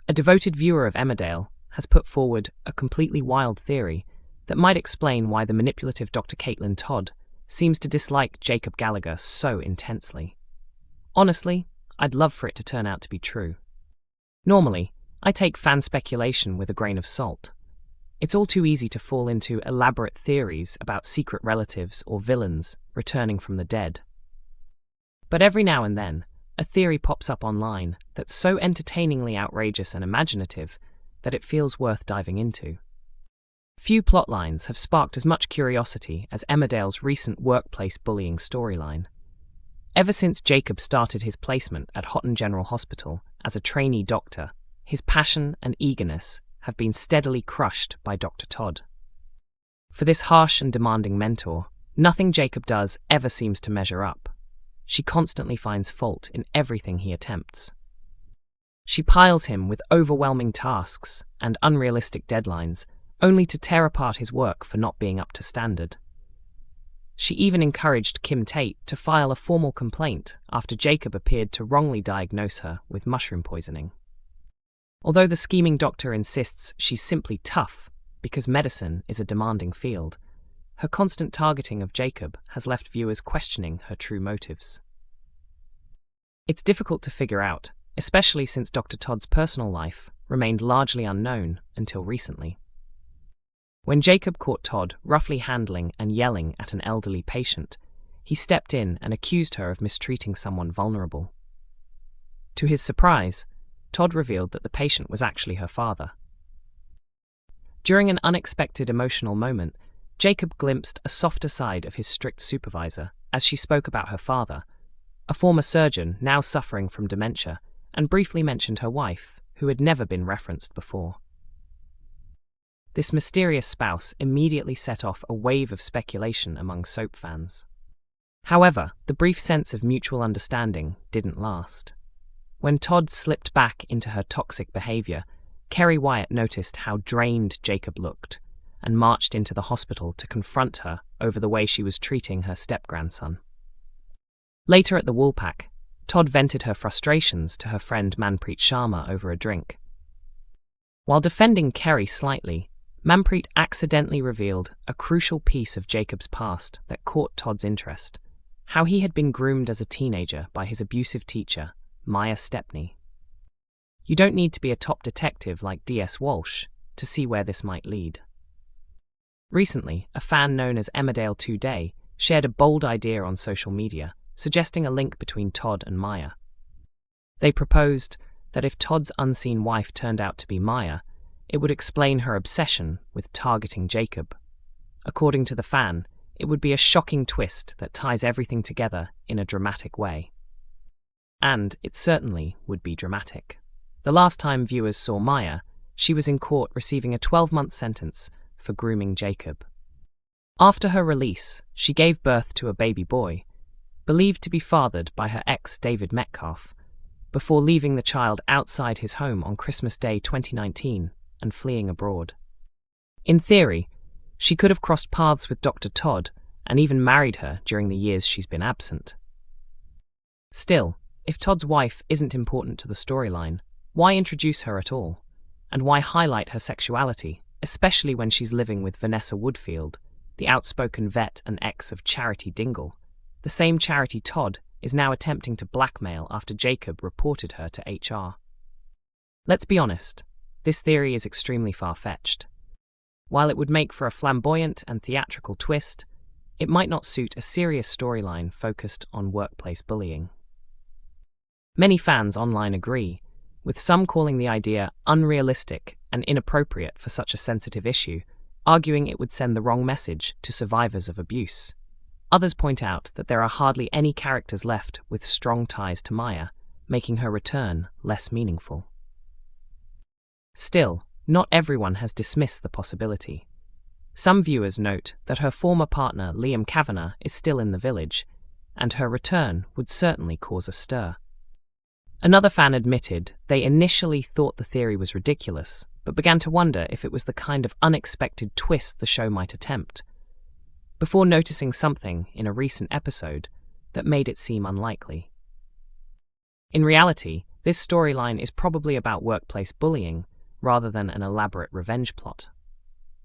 A devoted viewer of Emmerdale has put forward a completely wild theory that might explain why the manipulative Dr. Caitlin Todd seems to dislike Jacob Gallagher so intensely. Honestly, I'd love for it to turn out to be true. Normally, I take fan speculation with a grain of salt. It's all too easy to fall into elaborate theories about secret relatives or villains returning from the dead. But every now and then, a theory pops up online that's so entertainingly outrageous and imaginative that it feels worth diving into. Few plotlines have sparked as much curiosity as Emmerdale's recent workplace bullying storyline. Ever since Jacob started his placement at Houghton General Hospital as a trainee doctor, his passion and eagerness have been steadily crushed by Dr. Todd. For this harsh and demanding mentor, nothing Jacob does ever seems to measure up. She constantly finds fault in everything he attempts. She piles him with overwhelming tasks and unrealistic deadlines, only to tear apart his work for not being up to standard. She even encouraged Kim Tate to file a formal complaint after Jacob appeared to wrongly diagnose her with mushroom poisoning. Although the scheming doctor insists she's simply tough because medicine is a demanding field, her constant targeting of Jacob has left viewers questioning her true motives. It's difficult to figure out, especially since Dr. Todd's personal life remained largely unknown until recently. When Jacob caught Todd roughly handling and yelling at an elderly patient, he stepped in and accused her of mistreating someone vulnerable. To his surprise, Todd revealed that the patient was actually her father. During an unexpected emotional moment, Jacob glimpsed a softer side of his strict supervisor as she spoke about her father, a former surgeon now suffering from dementia, and briefly mentioned her wife, who had never been referenced before. This mysterious spouse immediately set off a wave of speculation among soap fans. However, the brief sense of mutual understanding didn't last. When Todd slipped back into her toxic behavior, Kerry Wyatt noticed how drained Jacob looked and marched into the hospital to confront her over the way she was treating her step-grandson. Later at the Woolpack, Todd vented her frustrations to her friend Manpreet Sharma over a drink. While defending Kerry slightly, Manpreet accidentally revealed a crucial piece of Jacob's past that caught Todd's interest: how he had been groomed as a teenager by his abusive teacher, Maya Stepney. You don't need to be a top detective like D.S. Walsh to see where this might lead. Recently, a fan known as Emmerdale Today shared a bold idea on social media, suggesting a link between Todd and Maya. They proposed that if Todd's unseen wife turned out to be Maya, it would explain her obsession with targeting Jacob. According to the fan, it would be a shocking twist that ties everything together in a dramatic way. And it certainly would be dramatic. The last time viewers saw Maya, she was in court receiving a 12-month sentence for grooming Jacob. After her release, she gave birth to a baby boy, believed to be fathered by her ex David Metcalf, before leaving the child outside his home on Christmas Day 2019 and fleeing abroad. In theory, she could have crossed paths with Dr. Todd and even married her during the years she's been absent. Still, if Todd's wife isn't important to the storyline, why introduce her at all? And why highlight her sexuality, especially when she's living with Vanessa Woodfield, the outspoken vet and ex of Charity Dingle, the same Charity Todd is now attempting to blackmail after Jacob reported her to HR? Let's be honest, this theory is extremely far-fetched. While it would make for a flamboyant and theatrical twist, it might not suit a serious storyline focused on workplace bullying. Many fans online agree, with some calling the idea unrealistic and inappropriate for such a sensitive issue, arguing it would send the wrong message to survivors of abuse. Others point out that there are hardly any characters left with strong ties to Maya, making her return less meaningful. Still, not everyone has dismissed the possibility. Some viewers note that her former partner Liam Kavanagh is still in the village, and her return would certainly cause a stir. Another fan admitted they initially thought the theory was ridiculous, but began to wonder if it was the kind of unexpected twist the show might attempt, before noticing something in a recent episode that made it seem unlikely. In reality, This storyline is probably about workplace bullying rather than an elaborate revenge plot.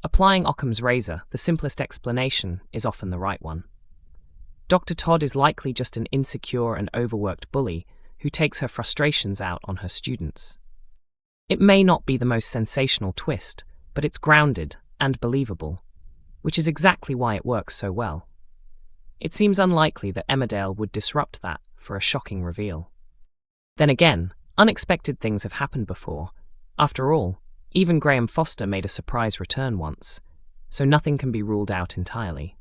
Applying Occam's razor, the simplest explanation is often the right one. Dr. Todd is likely just an insecure and overworked bully who takes her frustrations out on her students. It may not be the most sensational twist, but it's grounded and believable, which is exactly why it works so well. It seems unlikely that Emmerdale would disrupt that for a shocking reveal. Then again, unexpected things have happened before. After all, even Graham Foster made a surprise return once, so nothing can be ruled out entirely.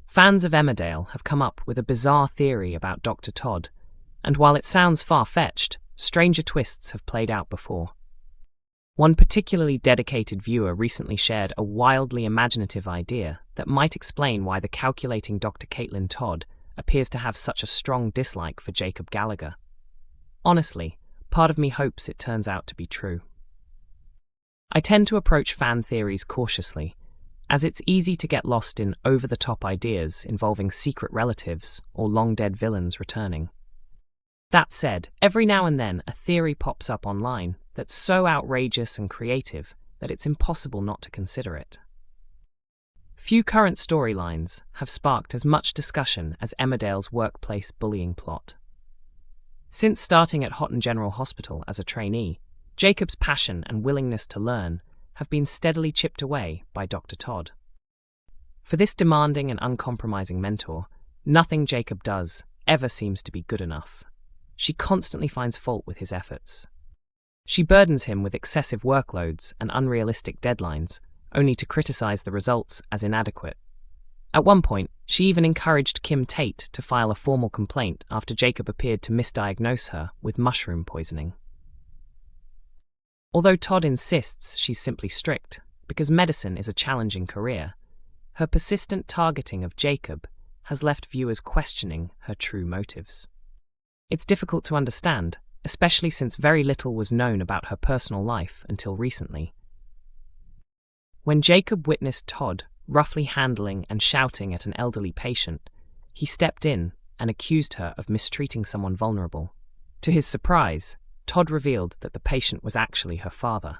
Fans of Emmerdale have come up with a bizarre theory about Dr. Todd, and while it sounds far-fetched, stranger twists have played out before. One particularly dedicated viewer recently shared a wildly imaginative idea that might explain why the calculating Dr. Caitlin Todd appears to have such a strong dislike for Jacob Gallagher. Honestly, part of me hopes it turns out to be true. I tend to approach fan theories cautiously, as it's easy to get lost in over-the-top ideas involving secret relatives or long-dead villains returning. That said, every now and then a theory pops up online that's so outrageous and creative that it's impossible not to consider it. Few current storylines have sparked as much discussion as Emmerdale's workplace bullying plot. Since starting at Houghton General Hospital as a trainee, Jacob's passion and willingness to learn have been steadily chipped away by Dr. Todd. For this demanding and uncompromising mentor, nothing Jacob does ever seems to be good enough. She constantly finds fault with his efforts. She burdens him with excessive workloads and unrealistic deadlines, only to criticize the results as inadequate. At one point, she even encouraged Kim Tate to file a formal complaint after Jacob appeared to misdiagnose her with mushroom poisoning. Although Todd insists she's simply strict, because medicine is a challenging career, her persistent targeting of Jacob has left viewers questioning her true motives. It's difficult to understand, especially since very little was known about her personal life until recently. When Jacob witnessed Todd roughly handling and shouting at an elderly patient, he stepped in and accused her of mistreating someone vulnerable. To his surprise, Todd revealed that the patient was actually her father.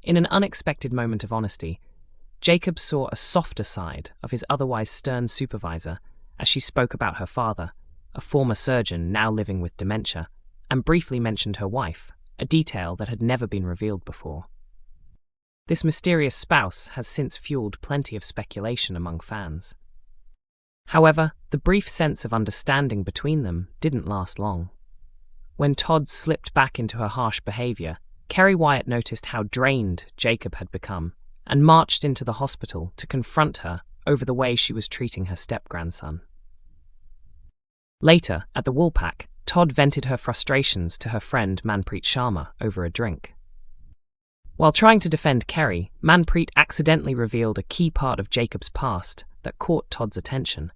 In an unexpected moment of honesty, Jacob saw a softer side of his otherwise stern supervisor as she spoke about her father, a former surgeon now living with dementia, and briefly mentioned her wife, a detail that had never been revealed before. This mysterious spouse has since fueled plenty of speculation among fans. However, the brief sense of understanding between them didn't last long. When Todd slipped back into her harsh behavior, Kerry Wyatt noticed how drained Jacob had become and marched into the hospital to confront her over the way she was treating her step-grandson. Later, at the Woolpack, Todd vented her frustrations to her friend Manpreet Sharma over a drink. While trying to defend Kerry, Manpreet accidentally revealed a key part of Jacob's past that caught Todd's attention: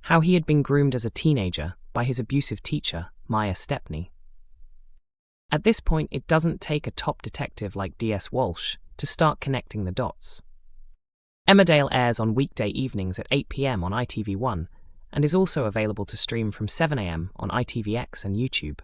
how he had been groomed as a teenager by his abusive teacher, Maya Stepney. At this point, it doesn't take a top detective like D.S. Walsh to start connecting the dots. Emmerdale airs on weekday evenings at 8 p.m. on ITV1 and is also available to stream from 7 a.m. on ITVX and YouTube.